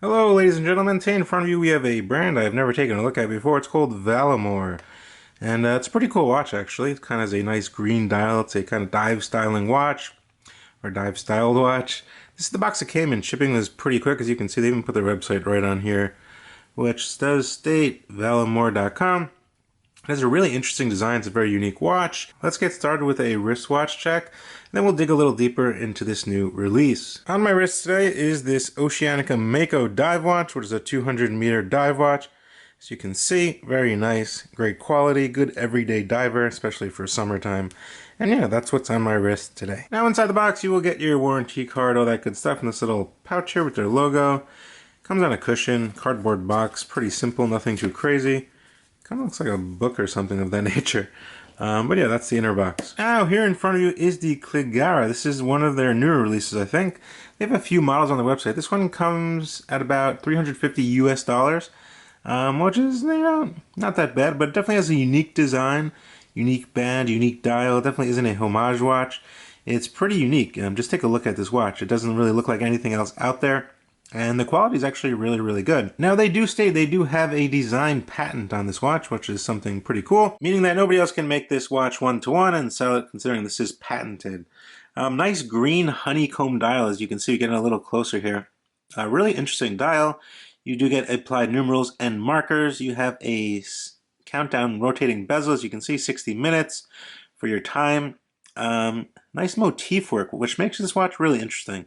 Hello ladies and gentlemen, today in front of you we have a brand I've never taken a look at before. It's called Valimor, and it's a pretty cool watch actually. It kind of has a nice green dial. It's a kind of dive styling watch, or dive styled watch. This is the box it came in. Shipping was pretty quick, as you can see. They even put their website right on here, which does state valimor.com. It has a really interesting design. It's a very unique watch. Let's get started with a wristwatch check, and then we'll dig a little deeper into this new release. On my wrist today is this Oceanica Mako dive watch, which is a 200-meter dive watch. As you can see, very nice, great quality, good everyday diver, especially for summertime. And yeah, that's what's on my wrist today. Now inside the box, you will get your warranty card, all that good stuff, in this little pouch here with their logo. Comes on a cushion, cardboard box, pretty simple, nothing too crazy. Kind of looks like a book or something of that nature. But yeah, that's the inner box. Now, here in front of you is the Kilgarrah. This is one of their newer releases, I think. They have a few models on the website. This one comes at about $350 US, which is, not that bad, but it definitely has a unique design, unique band, unique dial. It definitely isn't a homage watch. It's pretty unique. Just take a look at this watch. It doesn't really look like anything else out there. And the quality is actually really, really good. Now, they do state they do have a design patent on this watch, which is something pretty cool, meaning that nobody else can make this watch one-to-one and sell it, considering this is patented. Nice green honeycomb dial, as you can see. We're getting a little closer here. Really interesting dial. You do get applied numerals and markers. You have a countdown rotating bezel, as you can see, 60 minutes for your time. Nice motif work, which makes this watch really interesting.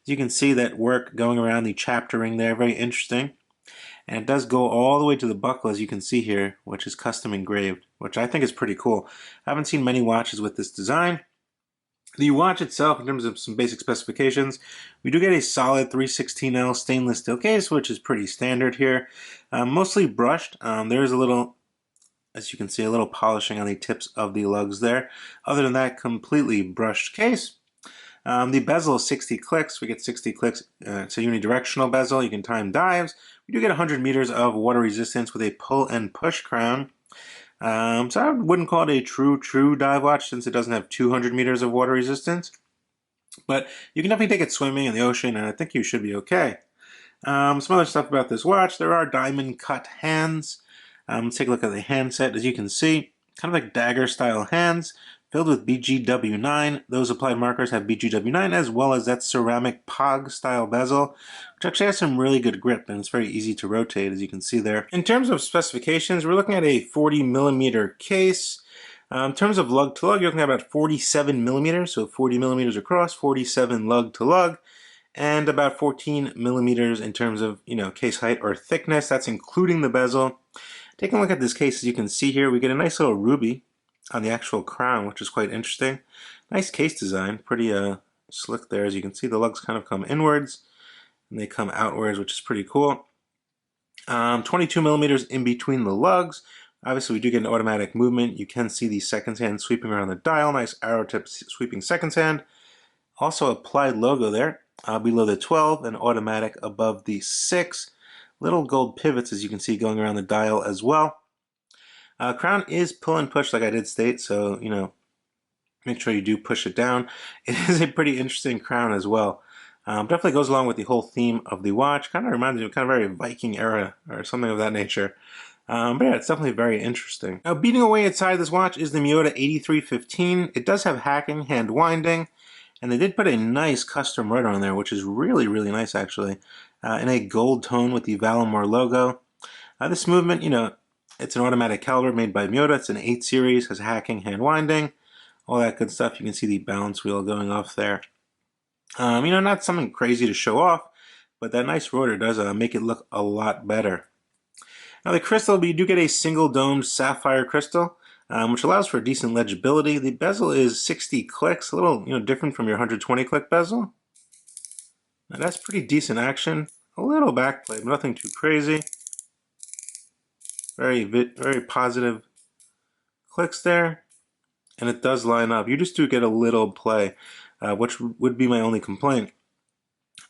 You can see that work going around the chapter ring there, very interesting. And it does go all the way to the buckle, as you can see here, which is custom engraved, which I think is pretty cool. I haven't seen many watches with this design. The watch itself, in terms of some basic specifications, we do get a solid 316L stainless steel case, which is pretty standard here. Mostly brushed. There is a little, as you can see, a little polishing on the tips of the lugs there. Other than that, completely brushed case. The bezel is 60 clicks. We get 60 clicks. It's a unidirectional bezel. You can time dives. We do get 100 meters of water resistance with a pull and push crown. So I wouldn't call it a true dive watch, since it doesn't have 200 meters of water resistance. But you can definitely take it swimming in the ocean, and I think you should be okay. Some other stuff about this watch. There are diamond cut hands. Let's take a look at the handset. As you can see, kind of like dagger style hands, filled with BGW9. Those applied markers have BGW9, as well as that ceramic POG style bezel, which actually has some really good grip, and it's very easy to rotate, as you can see there. In terms of specifications, we're looking at a 40 millimeter case. In terms of lug to lug, you're looking at about 47 millimeters, so 40 millimeters across, 47 lug to lug, and about 14 millimeters in terms of, case height or thickness. That's including the bezel. Taking a look at this case, as you can see here, we get a nice little ruby on the actual crown, which is quite interesting. Nice case design, pretty slick there. As you can see, the lugs kind of come inwards and they come outwards, which is pretty cool. 22 millimeters in between the lugs. Obviously, we do get an automatic movement. You can see the seconds hand sweeping around the dial. Nice arrow tip sweeping seconds hand. Also applied logo there below the 12 and automatic above the 6. Little gold pivots, as you can see, going around the dial as well. Crown is pull and push, like I did state, so, make sure you do push it down. It is a pretty interesting crown as well. Definitely goes along with the whole theme of the watch. Kind of reminds me of kind of very Viking era or something of that nature. But yeah, it's definitely very interesting. Now, beating away inside this watch is the Miyota 8315. It does have hacking, hand winding, and they did put a nice custom rotor on there, which is really, really nice, actually, in a gold tone with the Valimor logo. This movement, it's an automatic caliber made by Miyota. It's an 8 series, has hacking, hand winding, all that good stuff. You can see the balance wheel going off there. Not something crazy to show off, but that nice rotor does make it look a lot better. Now the crystal, you do get a single domed sapphire crystal, which allows for decent legibility. The bezel is 60 clicks, a little different from your 120 click bezel. Now that's pretty decent action. A little backplate, but nothing too crazy. Very positive clicks there, and it does line up. You just do get a little play, which would be my only complaint.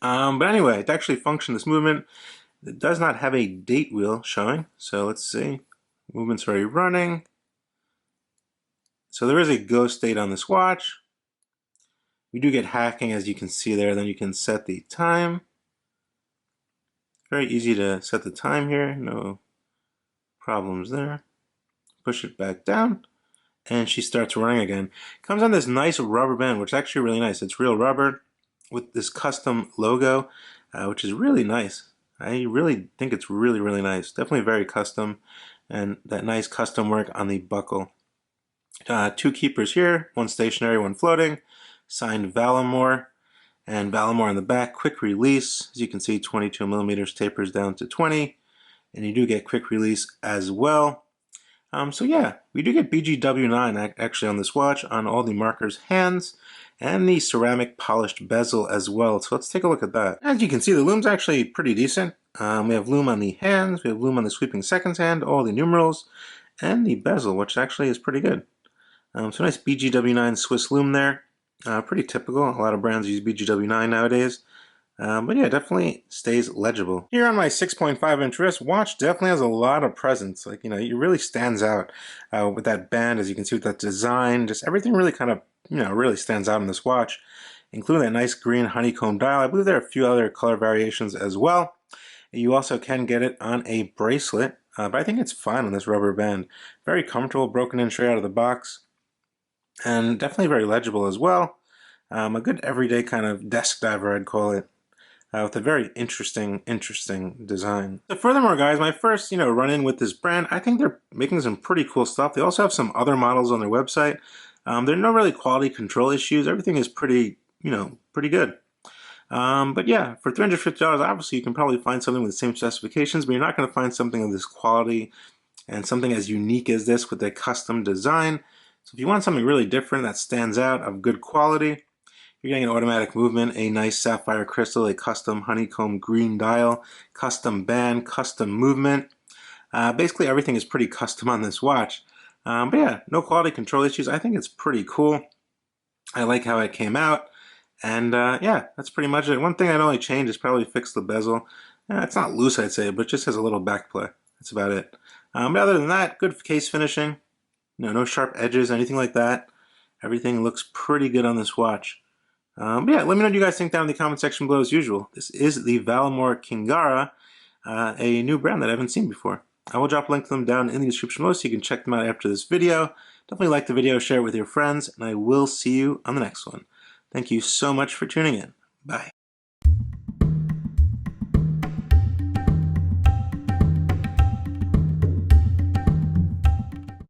But anyway, to actually function this movement, it does not have a date wheel showing. So let's see. Movement's already running. So there is a ghost date on this watch. We do get hacking, as you can see there. Then you can set the time. Very easy to set the time here, no problems there. Push it back down, and she starts running again. Comes on this nice rubber band, which is actually really nice. It's real rubber with this custom logo, which is really nice. I really think it's really, really nice. Definitely very custom, and that nice custom work on the buckle. Two keepers here, one stationary, one floating. Signed Valimor, and Valimor on the back. Quick release, as you can see, 22 millimeters tapers down to 20, and you do get quick release as well. So yeah, we do get BGW9 actually on this watch, on all the markers hands, and the ceramic polished bezel as well. So let's take a look at that. As you can see, the loom's actually pretty decent. We have loom on the hands, we have loom on the sweeping seconds hand, all the numerals, and the bezel, which actually is pretty good. So nice BGW9 Swiss loom there. Pretty typical. A lot of brands use BGW9 nowadays. But yeah, definitely stays legible. Here on my 6.5-inch wrist, watch definitely has a lot of presence. Like, you know, it really stands out with that band, as you can see with that design. Just everything really kind of, you know, really stands out in this watch, including that nice green honeycomb dial. I believe there are a few other color variations as well. You also can get it on a bracelet, but I think it's fine on this rubber band. Very comfortable, broken in straight out of the box, and definitely very legible as well. A good everyday kind of desk diver, I'd call it. With a very interesting design. So furthermore, guys, my first, run-in with this brand, I think they're making some pretty cool stuff. They also have some other models on their website. There are no really quality control issues. Everything is pretty, pretty good. But yeah, for $350, obviously you can probably find something with the same specifications, but you're not going to find something of this quality and something as unique as this with a custom design. So if you want something really different that stands out, of good quality, you're getting an automatic movement, a nice sapphire crystal, a custom honeycomb green dial, custom band, custom movement. Basically everything is pretty custom on this watch. But yeah, no quality control issues. I think it's pretty cool. I like how it came out. And yeah, that's pretty much it. One thing I'd only change is probably fix the bezel. It's not loose, I'd say, but just has a little back play. That's about it. But other than that, good case finishing. No sharp edges, anything like that. Everything looks pretty good on this watch. But yeah, let me know what you guys think down in the comment section below as usual. This is the Valimor Kilgarrah, a new brand that I haven't seen before. I will drop a link to them down in the description below so you can check them out after this video. Definitely like the video, share it with your friends, and I will see you on the next one. Thank you so much for tuning in. Bye.